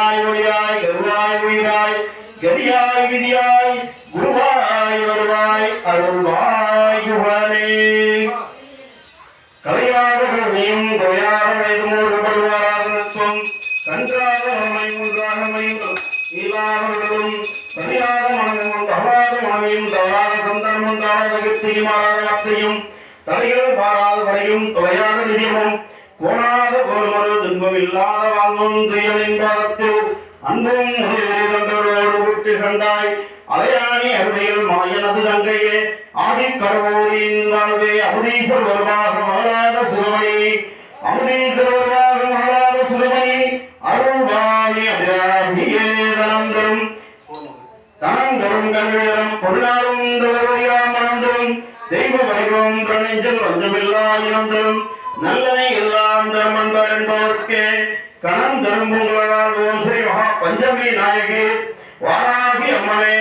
ஒளியாய் ஒளியாய் கருவாய் உயிராய் கதியாய் விதியாய் குருவாய் வருவாய் அருள்வாய் யுகனே கலையாளர்களையும் கொலையாக வேதமோடுபடுவாராகவும் கன்றாக மனையும் ஒன்றாக மனையும் ஈழாளர்களும் கலையாக மனமும் தவறாத மனையும் தவறாத சந்தனமும் தாராதையும் ஆராதனையும் தலைகள் பாராத வரையும் தொலையாத நிதியமும் கோணாத கோலமரு துன்பம் இல்லாத வாழ்வும் துயலின் பாதத்தில் அன்பும் முதலோடு விட்டு கண்டாய் அலையாணி அருதையில் மாயனது தங்கையே ஆதிக்கரவோரின் வாழ்வே அமுதீசர் வருவாக மகளாத சுரமணி அமுதீசர் வருவாக மகளாத சுரமணி அருள்வாணி அதிராகியே தனந்தரும் தனந்தரும் கல்வியரும் பொருளாரும் மணந்தரும் தெய்வ வடிவம் பிரணெஞ்சல் வஞ்சமில்லா இனந்தரும் நல்லனை எல்லாம் தரும் அன்பர் என்பவர்க்கே கணம் தரும் உங்களால் ஓம் ஸ்ரீ மகா பஞ்சமி நாயகி வாராகி அம்மனே